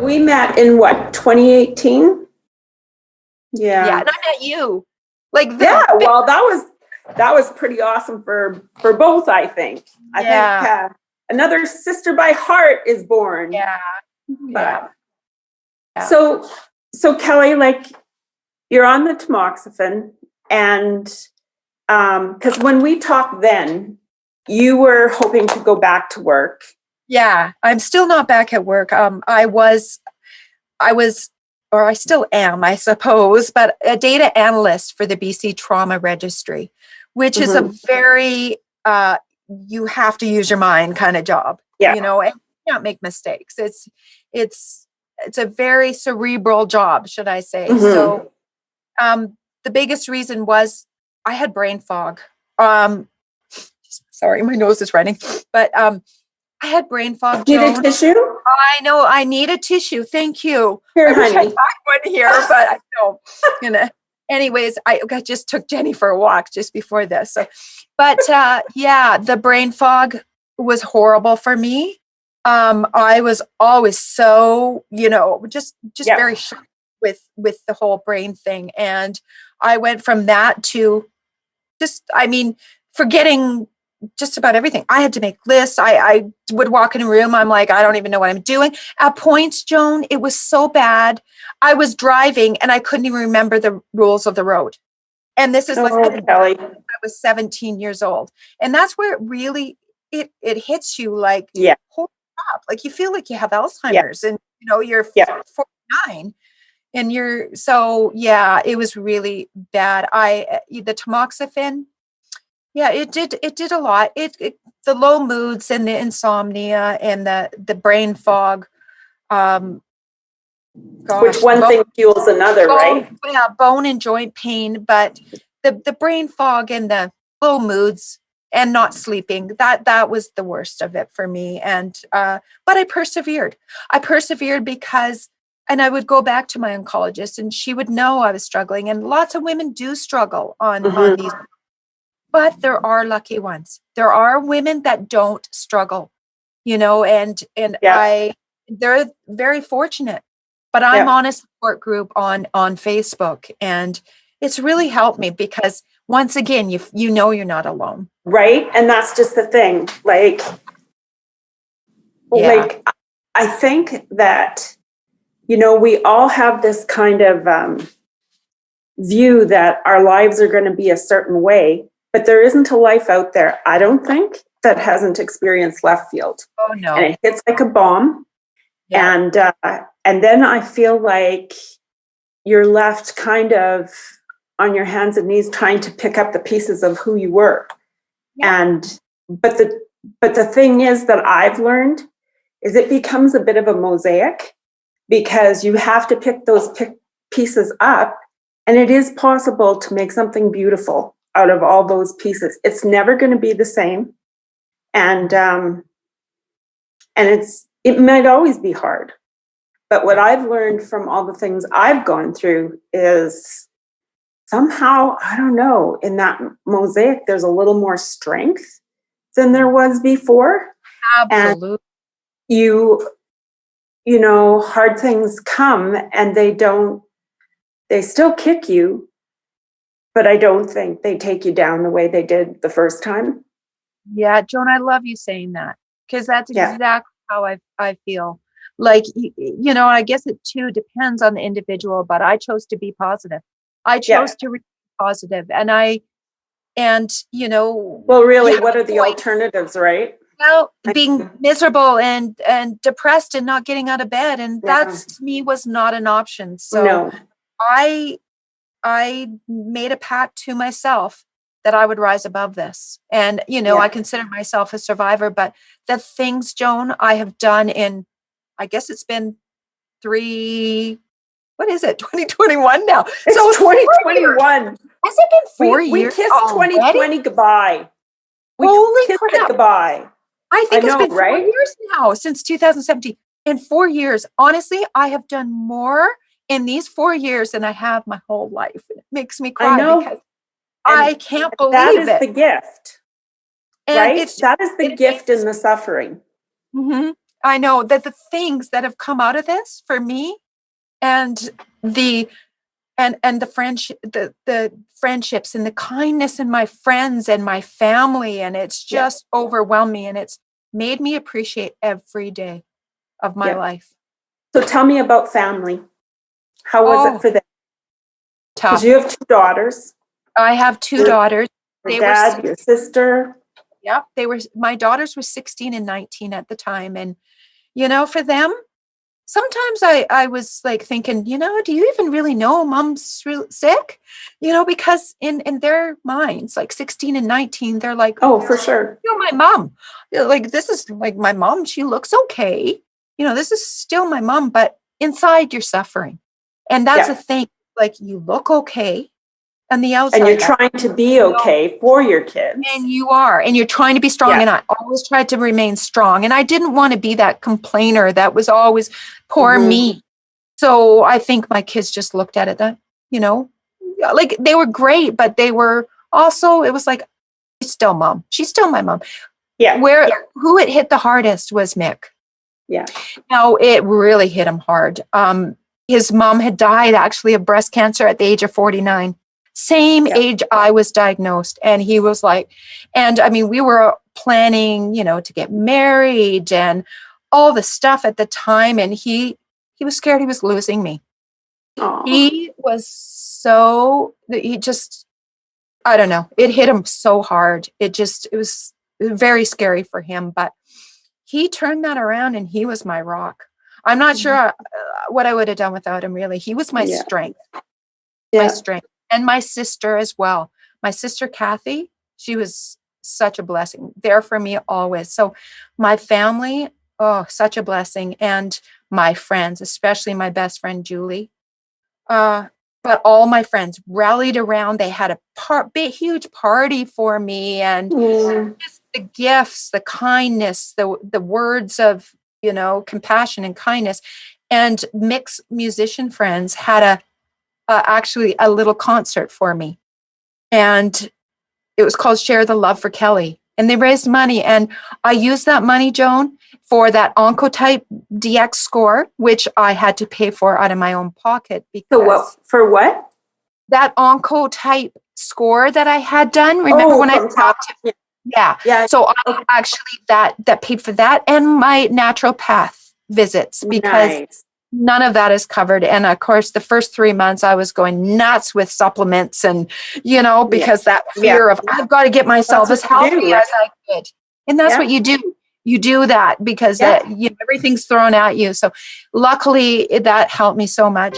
we met in what, 2018? Yeah. Yeah, and I met you. Like well, that was pretty awesome for both, I think. I think another sister by heart is born. Yeah. But, So Kelly, like, you're on the tamoxifen, and because when we talked then, you were hoping to go back to work. Yeah, I'm still not back at work. I was, or I still am, I suppose, but a data analyst for the BC Trauma Registry, which is a very, you have to use your mind kind of job, and you can't make mistakes. It's a very cerebral job, should I say. So the biggest reason was I had brain fog. Sorry, my nose is running, but I had brain fog. Need a tissue? I know, I need a tissue. Thank you. Here, I wish honey. I had one here, but I don't. Anyways, I just took Jenny for a walk just before this. So, but the brain fog was horrible for me. I was always so, just very shocked with the whole brain thing. And I went from that to forgetting just about everything. I had to make lists. I would walk in a room. I'm like, I don't even know what I'm doing. At points, Joan, it was so bad. I was driving and I couldn't even remember the rules of the road. And this is Kelly. I was 17 years old. And that's where it really, it hits you like, holy crap. Like you feel like you have Alzheimer's and you're 49 and it was really bad. The tamoxifen, it did a lot. It the low moods and the insomnia and the brain fog. Which one thing fuels another, right? Yeah, bone and joint pain, but the brain fog and the low moods and not sleeping, that was the worst of it for me. And but I persevered. Because, and I would go back to my oncologist and she would know I was struggling. And lots of women do struggle on these. But there are lucky ones. There are women that don't struggle, and they're very fortunate. But I'm on a support group on Facebook, and it's really helped me because once again, you're not alone. Right. And that's just the thing. Like I think that, we all have this kind of view that our lives are going to be a certain way. But there isn't a life out there, I don't think, that hasn't experienced left field. Oh, no. And it hits like a bomb. Yeah. And then I feel like you're left kind of on your hands and knees trying to pick up the pieces of who you were. Yeah. But the thing is that I've learned is it becomes a bit of a mosaic because you have to pick those pieces up, and it is possible to make something beautiful out of all those pieces. It's never going to be the same. And it might always be hard. But what I've learned from all the things I've gone through is somehow, I don't know, in that mosaic, there's a little more strength than there was before. Absolutely. And hard things come and they still kick you. But I don't think they take you down the way they did the first time. Yeah, Joan, I love you saying that because that's exactly how I feel. Like, I guess it too depends on the individual, but I chose to be positive. I chose to remain positive. Well, really, what are the alternatives, right? Well, being miserable and depressed and not getting out of bed. And that's, to me, was not an option. So I made a pact to myself that I would rise above this. And, I consider myself a survivor, but the things, Joan, I have done in, I guess it's been 2021 now. It's so 2021. Has it been 4 years? We kissed 2020 goodbye. Holy kissed crap. it goodbye. I think it's been 4 years now, since 2017. In 4 years, honestly, I have done more in these 4 years than I have my whole life. It makes me cry because I can't believe that is it. the gift, right? That is the gift in the suffering. Mm-hmm. I know that the things that have come out of this for me, and the and the friendship, the friendships and the kindness in my friends and my family, and it's Yeah. just overwhelmed me, and it's made me appreciate every day of my Yeah. life. So tell me about family. How was it Oh, for them? Because tough. you have two daughters. I have two Your, daughters. your They were, dad, your sister. yep, they were, my daughters were 16 and 19 at the time. And, you know, for them, sometimes I was like thinking, you know, do you even really know mom's sick? You know, because in their minds, like 16 and 19, they're like, Oh, for sure. you know, my mom, like, this is like my mom. She looks okay. You know, this is still my mom, but inside you're suffering. And that's a Yeah. thing. Like, you look okay on the And you're outside. trying to be okay for your kids. And you are, and you're trying to be strong. Yeah. And I always tried to remain strong. And I didn't want to be that complainer that was always poor me. So I think my kids just looked at it that, you know, like they were great, but they were also, it was like, she's still mom. She's still my mom. Yeah. Who it hit the hardest was Mick. Yeah. Now it really hit him hard. His mom had died actually of breast cancer at the age of 49. Same age I was diagnosed. And he was like, and I mean, we were planning, you know, to get married and all the stuff at the time. And he was scared he was losing me. Aww. He just, I don't know. It hit him so hard. It was very scary for him, but he turned that around and he was my rock. I'm not sure what I would have done without him, really. He was my strength, my strength, and my sister as well. My sister, Kathy, she was such a blessing, there for me always. So my family, oh, such a blessing. And my friends, especially my best friend, Julie. But all my friends rallied around. They had a big, huge party for me, and just the gifts, the kindness, the words of, you know, compassion and kindness. And Mick's musician friends had actually a little concert for me, and it was called Share the Love for Kelly. And they raised money, and I used that money, Joan, for that Oncotype DX score, which I had to pay for out of my own pocket. Because for what? That Oncotype score that I had done. Remember when I talked to? Yeah. So I actually that paid for that and my naturopath visits, because none of that is covered. And of course, the first 3 months I was going nuts with supplements and, you know, because that fear of I've got to get myself as healthy as I could. And that's what you do. You do that because everything's thrown at you. So luckily that helped me so much.